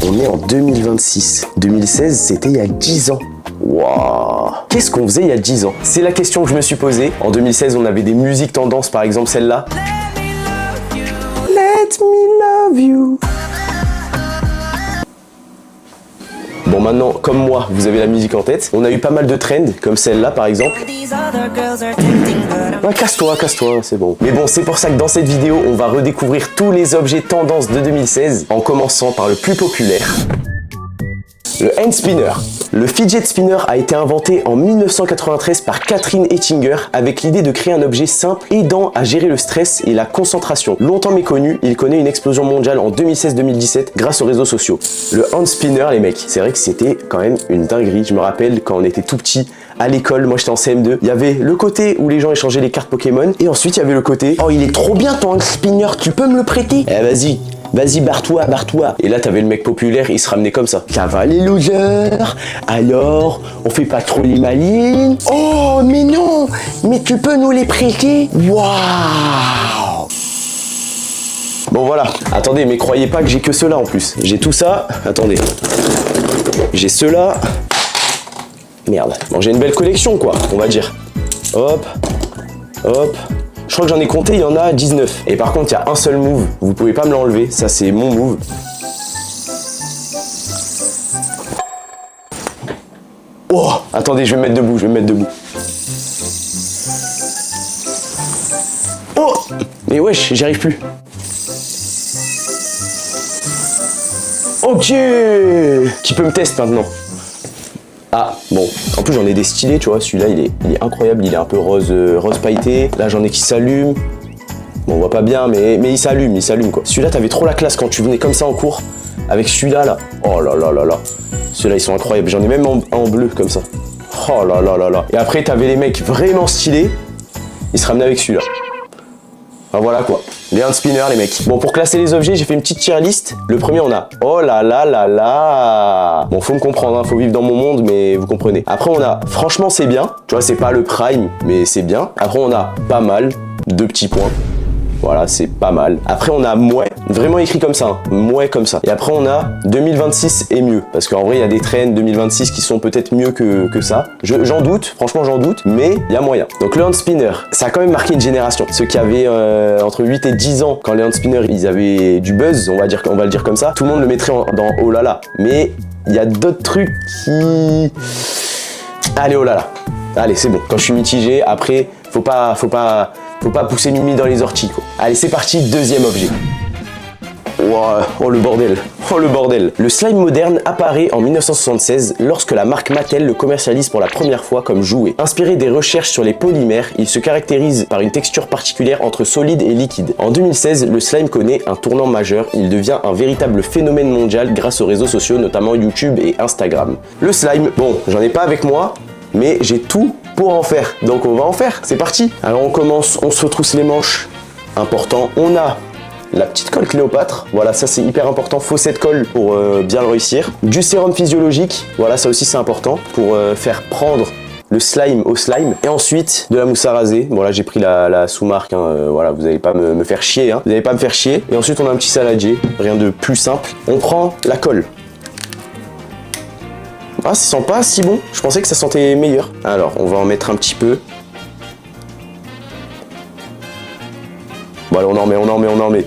On est en 2026. 2016, c'était il y a 10 ans. Waouh! Qu'est-ce qu'on faisait il y a 10 ans? C'est la question que je me suis posée. En 2016, on avait des musiques tendances, par exemple celle-là. Let me love you. Bon, maintenant, comme moi, vous avez la musique en tête. On a eu pas mal de trends, comme celle-là, par exemple. Ouais, casse-toi, c'est bon. Mais bon, c'est pour ça que dans cette vidéo, on va redécouvrir tous les objets tendances de 2016, en commençant par le plus populaire. Le hand spinner. Le fidget spinner a été inventé en 1993 par Catherine Ettinger avec l'idée de créer un objet simple aidant à gérer le stress et la concentration. Longtemps méconnu, il connaît une explosion mondiale en 2016-2017 grâce aux réseaux sociaux. Le hand spinner, les mecs, c'est vrai que c'était quand même une dinguerie. Je me rappelle quand on était tout petit à l'école, moi j'étais en CM2, il y avait le côté où les gens échangeaient les cartes Pokémon et ensuite il y avait le côté « Oh, il est trop bien ton hand spinner, tu peux me le prêter ?» Eh vas-y, barre-toi. Et là, t'avais le mec populaire, il se ramenait comme ça. Ça va les losers? Alors, on fait pas trop les malines? Oh, mais non! Mais tu peux nous les prêter? Waouh! Bon, voilà. Attendez, mais croyez pas que j'ai que ceux-là en plus. J'ai tout ça. Attendez. J'ai ceux-là. Merde. Bon, j'ai une belle collection, quoi, on va dire. Hop. Je crois que j'en ai compté, il y en a 19. Et par contre, il y a un seul move. Vous pouvez pas me l'enlever. Ça, c'est mon move. Oh, attendez, je vais me mettre debout. Oh, mais wesh, j'y arrive plus. Ok. Qui peut me tester maintenant? Ah, bon, en plus j'en ai des stylés, tu vois, celui-là il est incroyable, il est un peu rose pailleté. Là j'en ai qui s'allument. Bon, on voit pas bien, mais il s'allume quoi. Celui-là, t'avais trop la classe quand tu venais comme ça en cours. Avec celui-là, là. Oh là là là là. Ceux-là, ils sont incroyables. J'en ai même en bleu, comme ça. Oh là là là là. Et après, t'avais les mecs vraiment stylés. Ils se ramenaient avec celui-là. Enfin, voilà quoi. Les hand spinners, les mecs. Bon, pour classer les objets, j'ai fait une petite tier list. Le premier, on a... Oh là là là là. Bon, faut me comprendre, hein. Faut vivre dans mon monde, mais vous comprenez. Après, on a... Franchement, c'est bien. Tu vois, c'est pas le prime, mais c'est bien. Après, on a pas mal. 2 petits points. Voilà, c'est pas mal. Après, on a mouais, vraiment écrit comme ça, hein. Mouais comme ça. Et après, on a 2026 et mieux. Parce qu'en vrai, il y a des trends 2026 qui sont peut-être mieux que ça. J'en doute, franchement, j'en doute, mais il y a moyen. Donc, le hand spinner, ça a quand même marqué une génération. Ceux qui avaient entre 8 et 10 ans, quand les hand spinners, ils avaient du buzz, on va le dire comme ça, tout le monde le mettrait dans oh là là. Mais il y a d'autres trucs qui... Allez, oh là là. Allez, c'est bon. Quand je suis mitigé, après, faut pas pousser Mimi dans les orties, quoi. Allez, c'est parti, deuxième objet. Wow, oh le bordel. Le slime moderne apparaît en 1976 lorsque la marque Mattel le commercialise pour la première fois comme jouet. Inspiré des recherches sur les polymères, il se caractérise par une texture particulière entre solide et liquide. En 2016, le slime connaît un tournant majeur. Il devient un véritable phénomène mondial grâce aux réseaux sociaux, notamment YouTube et Instagram. Le slime, bon, j'en ai pas avec moi, mais j'ai tout pour en faire. Donc on va en faire, c'est parti. Alors on commence, on se retrousse les manches. Important, on a la petite colle Cléopâtre, voilà, ça c'est hyper important, faut cette colle pour bien le réussir. Du sérum physiologique, voilà, ça aussi c'est important pour faire prendre le slime au slime. Et ensuite, de la mousse à raser. Bon là j'ai pris la sous-marque, hein, voilà, vous n'allez pas me faire chier, hein. Vous n'allez pas me faire chier. Et ensuite on a un petit saladier, rien de plus simple. On prend la colle. Ah, ça sent pas si bon, je pensais que ça sentait meilleur. Alors, on va en mettre un petit peu. Bon, allez, on en met.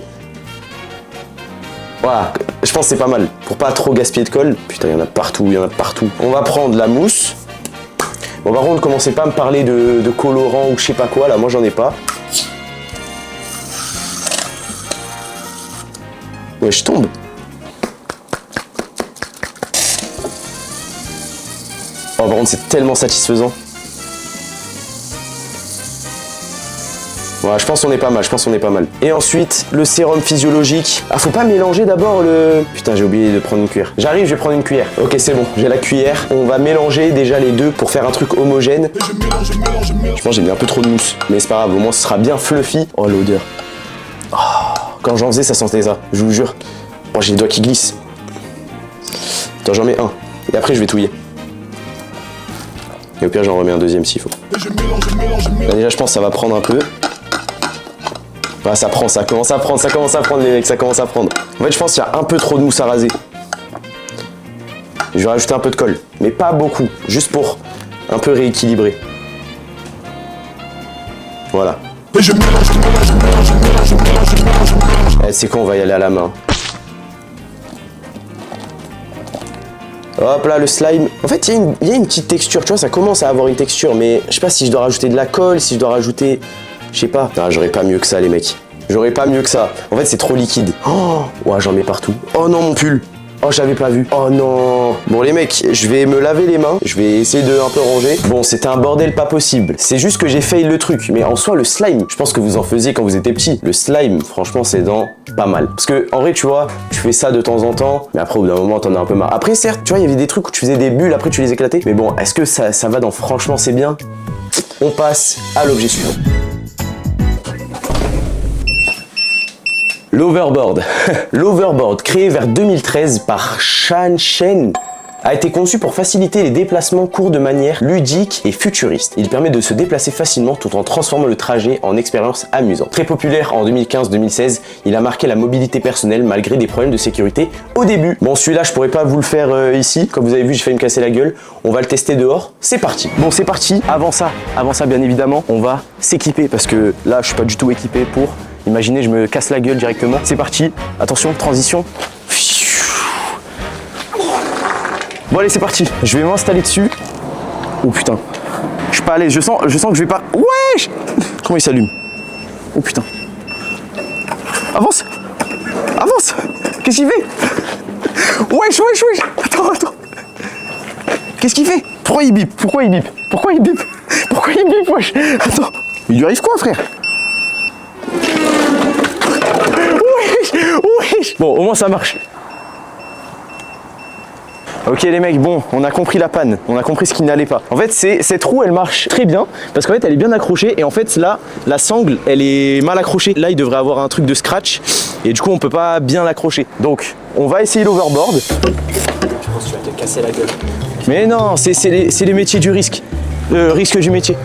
Voilà, je pense que c'est pas mal. Pour pas trop gaspiller de colle. Putain, il y en a partout. On va prendre la mousse. Bon, par contre, commencez pas à me parler de colorant ou je sais pas quoi, là, moi j'en ai pas. Ouais, je tombe. Oh, par contre, c'est tellement satisfaisant. Voilà, je pense qu'on est pas mal. Et ensuite, le sérum physiologique. Ah, faut pas mélanger d'abord le... Putain, j'ai oublié de prendre une cuillère. J'arrive, je vais prendre une cuillère. Ok, c'est bon, j'ai la cuillère. On va mélanger déjà les deux pour faire un truc homogène. Je pense que j'ai mis un peu trop de mousse. Mais c'est pas grave, au moins ce sera bien fluffy. Oh, l'odeur. Oh, quand j'en faisais, ça sentait ça, je vous jure. Oh, j'ai les doigts qui glissent. Attends, j'en mets un. Et après, je vais touiller. Et au pire, j'en remets un deuxième s'il faut. Là, déjà, je pense que ça va prendre un peu. Ah, ça commence à prendre les mecs, ça commence à prendre. En fait, je pense qu'il y a un peu trop de mousse à raser. Je vais rajouter un peu de colle, mais pas beaucoup, juste pour un peu rééquilibrer. Voilà. C'est quoi, on va y aller à la main. Hop là, le slime. En fait, il y a une petite texture, tu vois, ça commence à avoir une texture, mais je sais pas si je dois rajouter de la colle, si je dois rajouter... Je sais pas. Non, j'aurais pas mieux que ça, les mecs. J'aurais pas mieux que ça. En fait, c'est trop liquide. Oh, ouais, j'en mets partout. Oh non, mon pull. Oh, j'avais pas vu. Oh non. Bon, les mecs, je vais me laver les mains. Je vais essayer de un peu ranger. Bon, c'était un bordel pas possible. C'est juste que j'ai fail le truc. Mais en soi, le slime, je pense que vous en faisiez quand vous étiez petit. Le slime, franchement, c'est dans pas mal. Parce que, en vrai, tu vois, tu fais ça de temps en temps. Mais après, au bout d'un moment, t'en as un peu marre. Après, certes, tu vois, il y avait des trucs où tu faisais des bulles. Après, tu les éclatais. Mais bon, est-ce que ça va dans franchement, c'est bien? On passe à l'objet suivant. L'overboard. L'overboard, créé vers 2013 par Shan Shen, a été conçu pour faciliter les déplacements courts de manière ludique et futuriste. Il permet de se déplacer facilement tout en transformant le trajet en expérience amusante. Très populaire en 2015-2016, il a marqué la mobilité personnelle malgré des problèmes de sécurité au début. Bon, celui-là, je pourrais pas vous le faire ici. Comme vous avez vu, j'ai failli me casser la gueule. On va le tester dehors. C'est parti. Bon, c'est parti. Avant ça, bien évidemment, on va s'équiper parce que là, je suis pas du tout équipé pour... Imaginez, je me casse la gueule directement. C'est parti. Attention, transition. Bon allez, c'est parti. Je vais m'installer dessus. Oh putain. Je suis pas à l'aise. Je sens que je vais pas... Wesh. Comment il s'allume? Oh putain. Avance. Avance. Qu'est-ce qu'il fait? Wesh. Attends. Qu'est-ce qu'il fait? Pourquoi il bip? Wesh. Attends. Il lui arrive quoi, frère? Wesh. Bon, au moins ça marche. Ok les mecs, bon, on a compris la panne, on a compris ce qui n'allait pas. En fait, cette roue, elle marche très bien, parce qu'en fait, elle est bien accrochée, et en fait, là, la sangle, elle est mal accrochée. Là, il devrait avoir un truc de scratch, et du coup, on peut pas bien l'accrocher. Donc, on va essayer l'overboard. Je pense que tu vas te casser la gueule. Mais non, c'est les métiers du risque. Le risque du métier.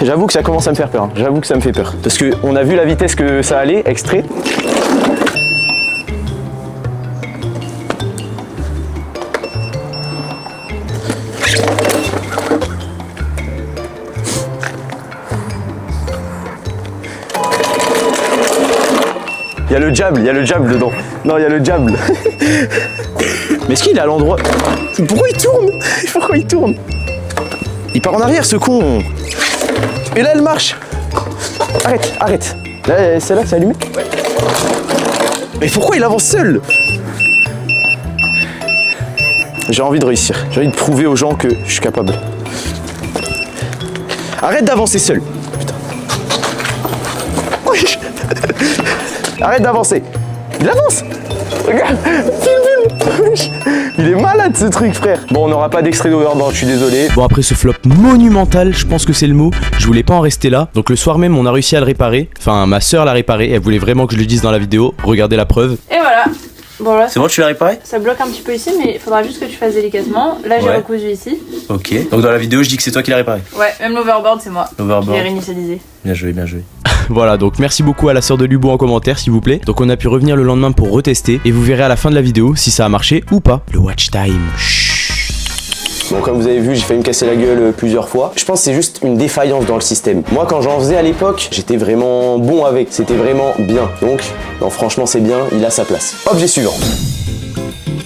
J'avoue que ça commence à me faire peur, hein. J'avoue que ça me fait peur. Parce qu'on a vu la vitesse que ça allait, extrait. Il y a le jab dedans. Non, il y a le jab. Mais est-ce qu'il est à l'endroit? Pourquoi il tourne? Il part en arrière, ce con. Et là, elle marche. Arrête. Là, celle-là, c'est allumé? Ouais. Mais pourquoi il avance seul? J'ai envie de réussir. J'ai envie de prouver aux gens que je suis capable. Arrête d'avancer seul. Putain. Wesh. Arrête d'avancer. Il avance. Regarde. Filme. Il est malade ce truc, frère. Bon, on n'aura pas d'extrait d'overboard, je suis désolé. Bon, après ce flop monumental, je pense que c'est le mot, je voulais pas en rester là. Donc le soir même, on a réussi à le réparer. Enfin, ma soeur l'a réparé, elle voulait vraiment que je le dise dans la vidéo. Regardez la preuve. Et voilà. Bon là, c'est bon, tu l'as réparé? Ça bloque un petit peu ici, mais il faudra juste que tu fasses délicatement. Là, j'ai recousu ici. Ok. Donc dans la vidéo, je dis que c'est toi qui l'as réparé? Ouais, même l'overboard, c'est moi. L'overboard. Je l'ai réinitialisé. Bien joué. Voilà, donc merci beaucoup à la sœur de Lubo en commentaire, s'il vous plaît. Donc on a pu revenir le lendemain pour retester, et vous verrez à la fin de la vidéo si ça a marché ou pas. Le watch time. Bon, comme vous avez vu, j'ai failli me casser la gueule plusieurs fois. Je pense que c'est juste une défaillance dans le système. Moi, quand j'en faisais à l'époque, j'étais vraiment bon avec. C'était vraiment bien. Donc, non, franchement, c'est bien, il a sa place. Objet suivant.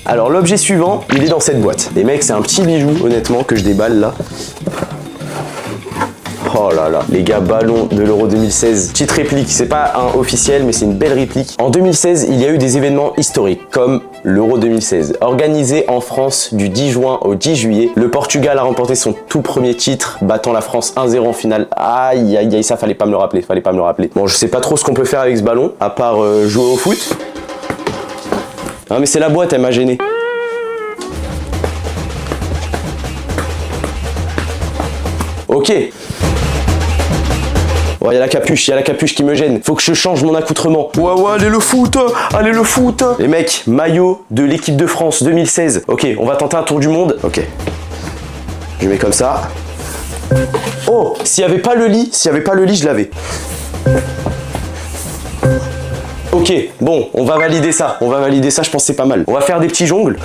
Alors, l'objet suivant, il est dans cette boîte. Les mecs, c'est un petit bijou, honnêtement, que je déballe là. Oh là là, les gars, ballon de l'Euro 2016. Petite réplique, c'est pas un officiel, mais c'est une belle réplique. En 2016, il y a eu des événements historiques, comme l'Euro 2016. Organisé en France du 10 juin au 10 juillet, le Portugal a remporté son tout premier titre, battant la France 1-0 en finale. Aïe, ça fallait pas me le rappeler, Bon, je sais pas trop ce qu'on peut faire avec ce ballon, à part jouer au foot. Ah mais c'est la boîte, elle m'a gêné. Ok. Oh, il y a la capuche qui me gêne. Faut que je change mon accoutrement. Ouais, allez le foot. Les mecs, maillot de l'équipe de France 2016. Ok, on va tenter un tour du monde. Ok. Je mets comme ça. Oh, s'il y avait pas le lit, je l'avais. Ok, bon, on va valider ça, je pense que c'est pas mal. On va faire des petits jongles.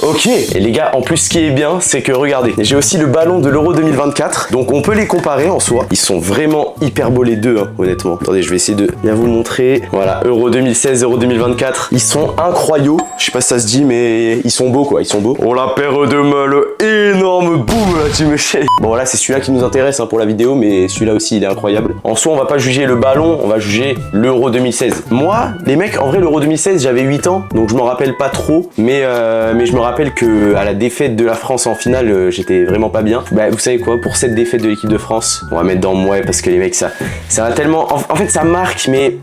Ok, et les gars, en plus ce qui est bien, c'est que regardez, j'ai aussi le ballon de l'Euro 2024, donc on peut les comparer en soi. Ils sont vraiment hyper beaux les deux, hein, honnêtement. Attendez, je vais essayer de bien vous le montrer. Voilà, Euro 2016, Euro 2024. Ils sont incroyables. Je sais pas si ça se dit, mais ils sont beaux quoi, ils sont beaux. Oh la paire de mailles, énorme boum là, tu me chies. Bon voilà, c'est celui-là qui nous intéresse hein, pour la vidéo, mais celui-là aussi il est incroyable. En soi, on va pas juger le ballon, on va juger l'Euro 2016. Moi, les mecs, en vrai, l'Euro 2016, j'avais 8 ans, donc je m'en rappelle pas trop, mais je me rappelle que à la défaite de la France en finale, j'étais vraiment pas bien. Bah, vous savez quoi, pour cette défaite de l'équipe de France, on va mettre dans moi parce que les mecs, ça va tellement. En fait, ça marque, mais.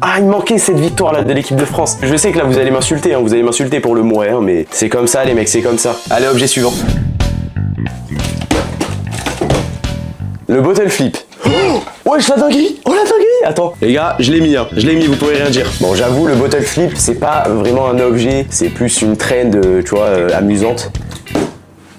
Ah, il manquait cette victoire là de l'équipe de France. Je sais que là, vous allez m'insulter, hein, vous allez m'insulter pour le mouet, hein, mais c'est comme ça, les mecs, c'est comme ça. Allez, objet suivant. Le bottle flip. Oh, wesh, la dinguerie! Oh la dinguerie! Attends, les gars, je l'ai mis, hein. Je l'ai mis, vous pouvez rien dire. Bon, j'avoue, le bottle flip, c'est pas vraiment un objet, c'est plus une trend, tu vois, amusante.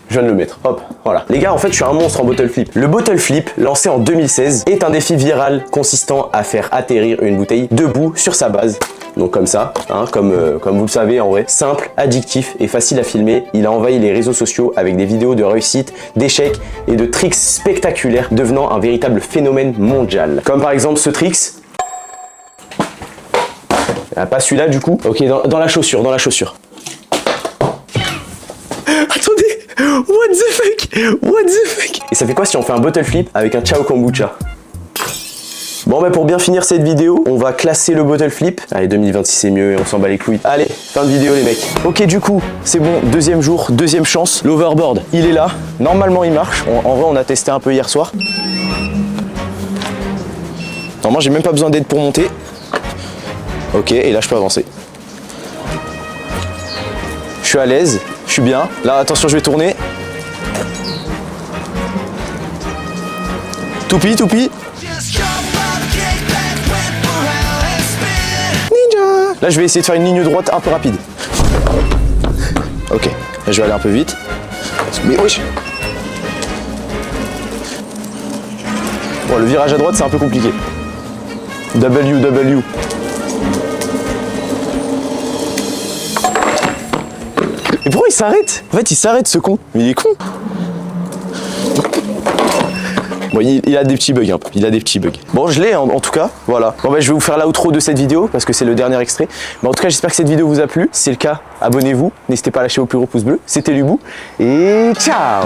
Je viens de le mettre, hop, voilà. Les gars, en fait, je suis un monstre en bottle flip. Le bottle flip, lancé en 2016, est un défi viral consistant à faire atterrir une bouteille debout sur sa base. Donc comme ça, hein, comme vous le savez en vrai. Simple, addictif et facile à filmer, il a envahi les réseaux sociaux avec des vidéos de réussite, d'échecs et de tricks spectaculaires, devenant un véritable phénomène mondial. Comme par exemple ce tricks. Ah, pas celui-là du coup. Ok, dans la chaussure, dans la chaussure. Attendez, what the fuck? What the fuck? Et ça fait quoi si on fait un bottle flip avec un ciao kombucha? Bon bah pour bien finir cette vidéo, on va classer le bottle flip. Allez, 2026 c'est mieux et on s'en bat les couilles. Allez, fin de vidéo les mecs. Ok, du coup, c'est bon, deuxième jour, deuxième chance. L'overboard, il est là. Normalement il marche. En vrai on a testé un peu hier soir. Normalement j'ai même pas besoin d'aide pour monter. Ok, et là je peux avancer. Je suis à l'aise, je suis bien. Là attention, je vais tourner. Toupie, toupie. Ninja. Là je vais essayer de faire une ligne droite un peu rapide. Ok, là je vais aller un peu vite. Mais wesh. Bon, le virage à droite c'est un peu compliqué. W. Mais pourquoi il s'arrête? En fait il s'arrête ce con. Mais il est con. Bon, il a des petits bugs un peu, il a des petits bugs. Bon, je l'ai en tout cas, voilà. Bon bah je vais vous faire l'outro de cette vidéo parce que c'est le dernier extrait. Mais en tout cas j'espère que cette vidéo vous a plu. Si c'est le cas, abonnez-vous, n'hésitez pas à lâcher vos plus gros pouces bleus. C'était Lubou et ciao.